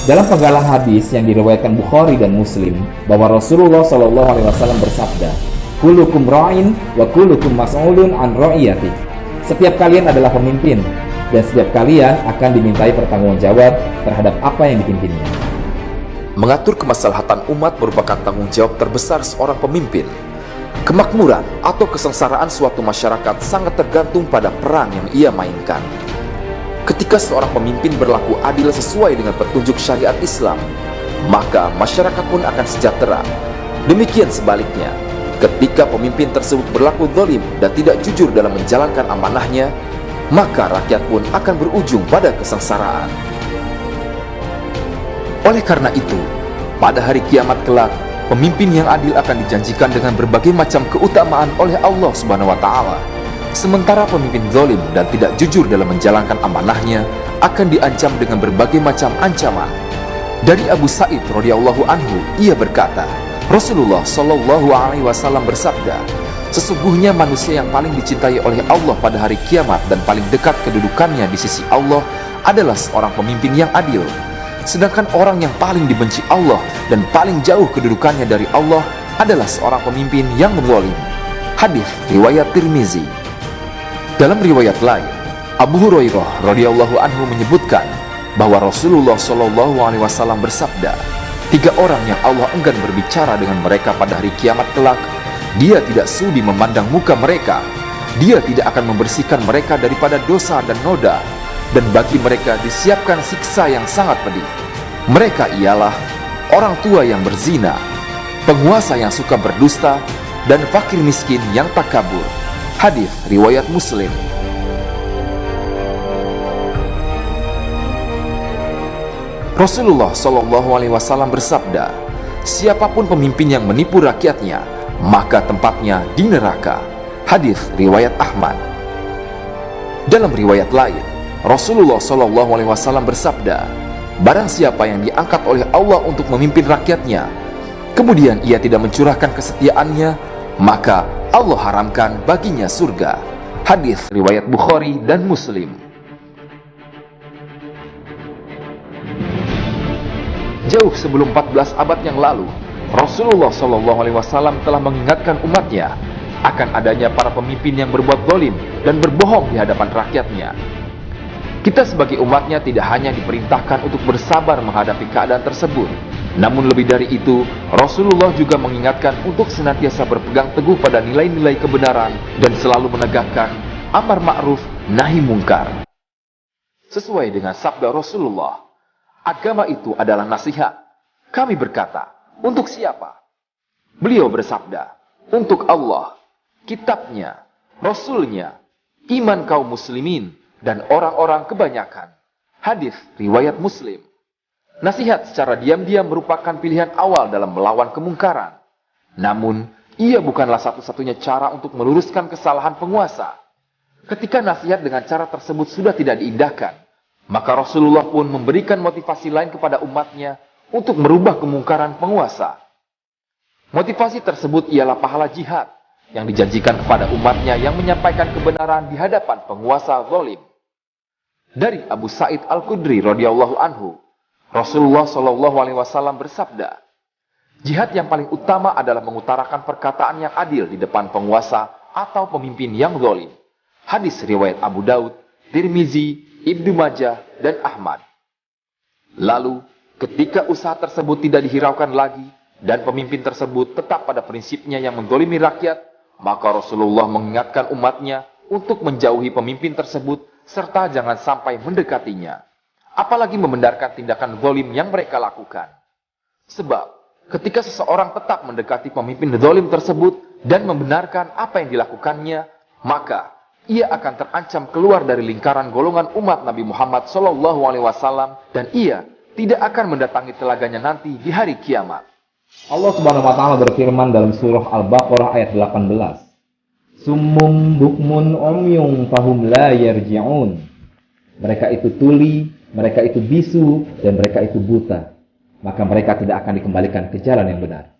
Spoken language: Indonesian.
Dalam penggalan hadis yang diriwayatkan Bukhari dan Muslim bahwa Rasulullah SAW bersabda, "Kullukum ra'in wa kullukum mas'ulun an ra'iyati." Setiap kalian adalah pemimpin dan setiap kalian akan dimintai pertanggungjawab terhadap apa yang dipimpinnya. Mengatur kemaslahatan umat merupakan tanggung jawab terbesar seorang pemimpin. Kemakmuran atau kesengsaraan suatu masyarakat sangat tergantung pada peran yang ia mainkan. Ketika seorang pemimpin berlaku adil sesuai dengan petunjuk syariat Islam, maka masyarakat pun akan sejahtera. Demikian sebaliknya, ketika pemimpin tersebut berlaku zalim dan tidak jujur dalam menjalankan amanahnya, maka rakyat pun akan berujung pada kesengsaraan. Oleh karena itu, pada hari kiamat kelak, pemimpin yang adil akan dijanjikan dengan berbagai macam keutamaan oleh Allah Subhanahu wa Ta'ala. Sementara pemimpin zalim dan tidak jujur dalam menjalankan amanahnya akan diancam dengan berbagai macam ancaman. Dari Abu Sa'id radhiyallahu anhu, ia berkata, Rasulullah shallallahu alaihi wasallam bersabda, sesungguhnya manusia yang paling dicintai oleh Allah pada hari kiamat dan paling dekat kedudukannya di sisi Allah adalah seorang pemimpin yang adil. Sedangkan orang yang paling dibenci Allah dan paling jauh kedudukannya dari Allah adalah seorang pemimpin yang zalim. Hadis riwayat Tirmizi. Dalam riwayat lain, Abu Hurairah radhiyallahu anhu menyebutkan bahwa Rasulullah shallallahu alaihi wasallam bersabda, 3 orang yang Allah enggan berbicara dengan mereka pada hari kiamat kelak, Dia tidak sudi memandang muka mereka, Dia tidak akan membersihkan mereka daripada dosa dan noda, dan bagi mereka disiapkan siksa yang sangat pedih. Mereka ialah orang tua yang berzina, penguasa yang suka berdusta, dan fakir miskin yang takabur. Hadis riwayat Muslim. Rasulullah Shallallahu Alaihi Wasallam bersabda, siapapun pemimpin yang menipu rakyatnya, maka tempatnya di neraka. Hadis riwayat Ahmad. Dalam riwayat lain, Rasulullah Shallallahu Alaihi Wasallam bersabda, barang siapa yang diangkat oleh Allah untuk memimpin rakyatnya, kemudian ia tidak mencurahkan kesetiaannya, maka Allah haramkan baginya surga. Hadis riwayat Bukhari dan Muslim. Jauh sebelum 14 abad yang lalu, Rasulullah SAW telah mengingatkan umatnya akan adanya para pemimpin yang berbuat zalim dan berbohong di hadapan rakyatnya. Kita sebagai umatnya tidak hanya diperintahkan untuk bersabar menghadapi keadaan tersebut, namun lebih dari itu, Rasulullah juga mengingatkan untuk senantiasa berpegang teguh pada nilai-nilai kebenaran dan selalu menegakkan amar ma'ruf nahi mungkar. Sesuai dengan sabda Rasulullah, agama itu adalah nasihat. Kami berkata, untuk siapa? Beliau bersabda, untuk Allah, kitabnya, Rasulnya, iman kaum muslimin, dan orang-orang kebanyakan. Hadis riwayat Muslim. Nasihat secara diam-diam merupakan pilihan awal dalam melawan kemungkaran. Namun, ia bukanlah satu-satunya cara untuk meluruskan kesalahan penguasa. Ketika nasihat dengan cara tersebut sudah tidak diindahkan, maka Rasulullah pun memberikan motivasi lain kepada umatnya untuk merubah kemungkaran penguasa. Motivasi tersebut ialah pahala jihad yang dijanjikan kepada umatnya yang menyampaikan kebenaran di hadapan penguasa zalim. Dari Abu Sa'id Al-Khudri radhiyallahu anhu, Rasulullah Shallallahu Alaihi Wasallam bersabda, jihad yang paling utama adalah mengutarakan perkataan yang adil di depan penguasa atau pemimpin yang zalim. Hadis riwayat Abu Daud, Tirmizi, Ibnu Majah, dan Ahmad. Lalu, ketika usaha tersebut tidak dihiraukan lagi dan pemimpin tersebut tetap pada prinsipnya yang menzalimi rakyat, maka Rasulullah mengingatkan umatnya untuk menjauhi pemimpin tersebut serta jangan sampai mendekatinya, apalagi membenarkan tindakan zalim yang mereka lakukan. Sebab, ketika seseorang tetap mendekati pemimpin zalim tersebut dan membenarkan apa yang dilakukannya, maka ia akan terancam keluar dari lingkaran golongan umat Nabi Muhammad SAW dan ia tidak akan mendatangi telaganya nanti di hari kiamat. Allah Subhanahu wa Ta'ala berfirman dalam surah Al-Baqarah ayat 18, Summum bukmun umyun fahum la yarji'un. Mereka itu tuli, mereka itu bisu, dan mereka itu buta. Maka mereka tidak akan dikembalikan ke jalan yang benar.